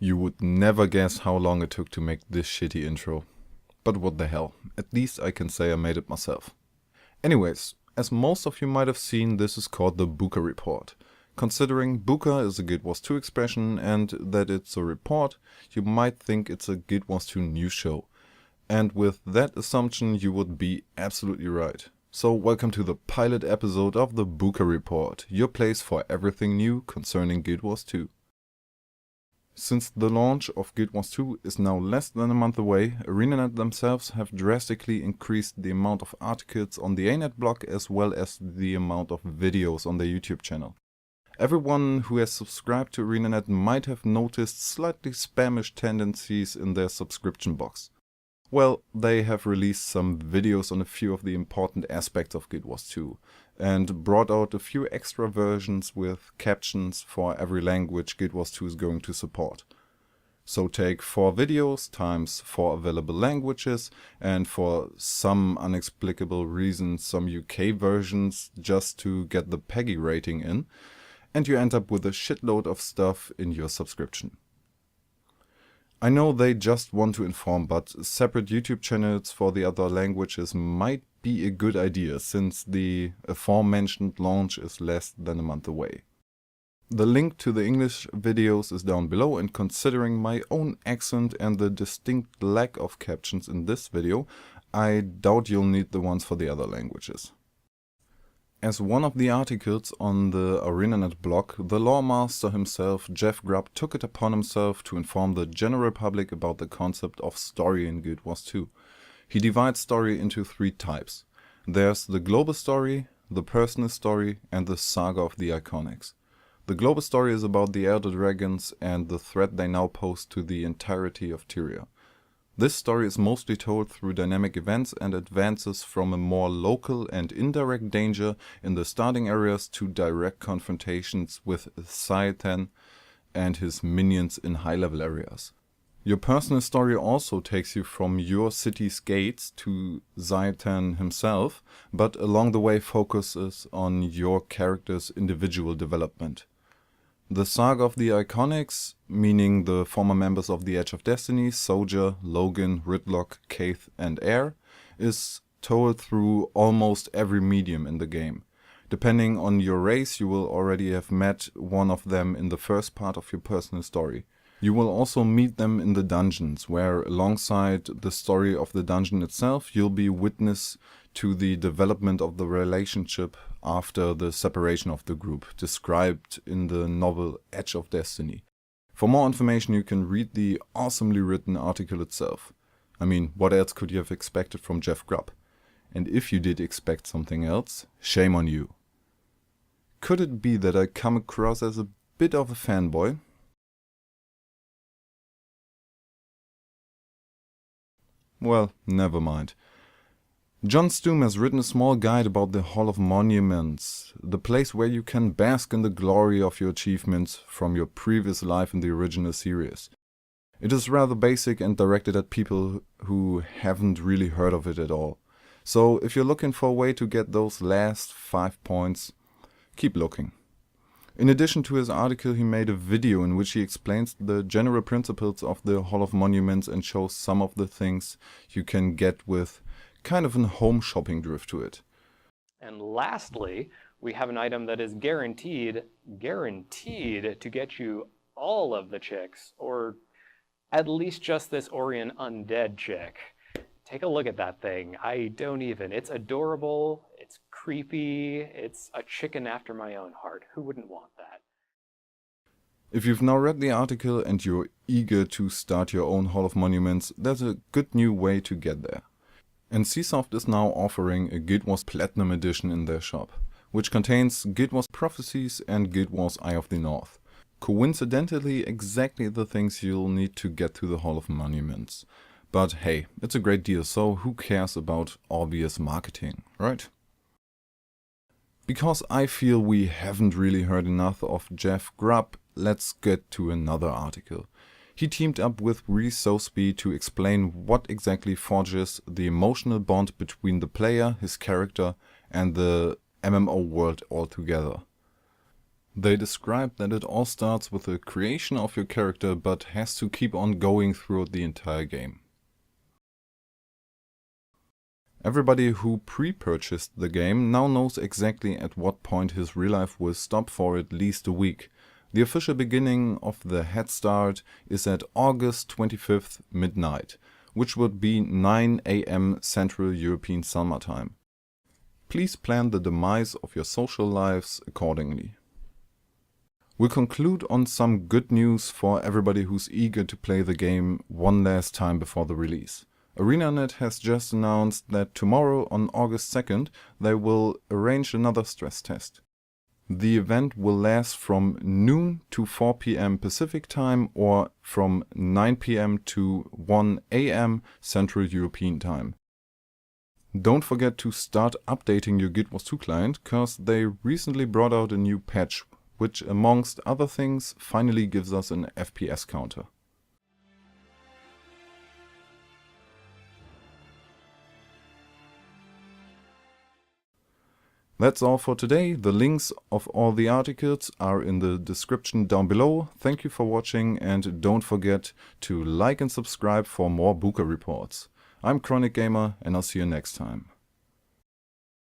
You would never guess how long it took to make this shitty intro. But what the hell, at least I can say I made it myself. Anyways, as most of you might have seen, this is called the Bookah Report. Considering Bookah is a Guild Wars 2 expression and that it's a report, you might think it's a Guild Wars 2 news show. And with that assumption you would be absolutely right. So welcome to the pilot episode of the Bookah Report, your place for everything new concerning Guild Wars 2. Since the launch of Guild Wars 2 is now less than a month away, ArenaNet themselves have drastically increased the amount of articles on the ANET blog as well as the amount of videos on their YouTube channel. Everyone who has subscribed to ArenaNet might have noticed slightly spammish tendencies in their subscription box. Well, they have released some videos on a few of the important aspects of Guild Wars 2 and brought out a few extra versions with captions for every language Guild Wars 2 is going to support. So take 4 videos times 4 available languages and for some inexplicable reason some UK versions just to get the PEGI rating in, and you end up with a shitload of stuff in your subscription. I know they just want to inform, but separate YouTube channels for the other languages might be a good idea since the aforementioned launch is less than a month away. The link to the English videos is down below, and considering my own accent and the distinct lack of captions in this video, I doubt you'll need the ones for the other languages. As one of the articles on the ArenaNet blog, the lore master himself, Grubb, took it upon himself to inform the general public about the concept of story in Guild Wars 2. He divides story into 3 types. There's the global story, the personal story, and the saga of the Iconics. The global story is about the Elder Dragons and the threat they now pose to the entirety of Tyria. This story is mostly told through dynamic events and advances from a more local and indirect danger in the starting areas to direct confrontations with Scythan and his minions in high-level areas. Your personal story also takes you from your city's gates to Scythan himself, but along the way focuses on your character's individual development. The saga of the Iconics, meaning the former members of the Edge of Destiny, Soldier, Logan, Ridlock, Kaith and Air, is told through almost every medium in the game. Depending on your race, you will already have met one of them in the first part of your personal story. You will also meet them in the dungeons, where alongside the story of the dungeon itself, you'll be witness to the development of the relationship after the separation of the group, described in the novel Edge of Destiny. For more information you can read the awesomely written article itself. I mean, what else could you have expected from Grubb? And if you did expect something else, shame on you. Could it be that I come across as a bit of a fanboy? Well, never mind. John Stumme has written a small guide about the Hall of Monuments, the place where you can bask in the glory of your achievements from your previous life in the original series. It is rather basic and directed at people who haven't really heard of it at all. So if you're looking for a way to get those last 5 points, keep looking. In addition to his article, he made a video in which he explains the general principles of the Hall of Monuments and shows some of the things you can get with kind of a home shopping drift to it. And lastly, we have an item that is guaranteed to get you all of the chicks, or at least just this Orion undead chick. Take a look at that thing. It's adorable, it's creepy, it's a chicken after my own heart. Who wouldn't want that? If you've now read the article and you're eager to start your own Hall of Monuments, there's a good new way to get there. NCSoft is now offering a Guild Wars Platinum Edition in their shop, which contains Guild Wars Prophecies and Guild Wars Eye of the North. Coincidentally, exactly the things you'll need to get to the Hall of Monuments. But hey, it's a great deal, so who cares about obvious marketing, right? Because I feel we haven't really heard enough of Grubb, let's get to another article. He teamed up with Soesbee to explain what exactly forges the emotional bond between the player, his character, and the MMO world altogether. They describe that it all starts with the creation of your character but has to keep on going throughout the entire game. Everybody who pre-purchased the game now knows exactly at what point his real life will stop for at least a week. The official beginning of the head start is at August 25th midnight, which would be 9 AM Central European Summer Time. Please plan the demise of your social lives accordingly. We'll conclude on some good news for everybody who's eager to play the game one last time before the release. ArenaNet has just announced that tomorrow on August 2nd they will arrange another stress test. The event will last from noon to 4 PM Pacific time or from 9 PM to 1 AM Central European time. Don't forget to start updating your Guild Wars 2 client, cause they recently brought out a new patch, which amongst other things finally gives us an FPS counter. That's all for today. The links of all the articles are in the description down below. Thank you for watching and don't forget to like and subscribe for more Bookah reports. I'm Chronic Gamer and I'll see you next time.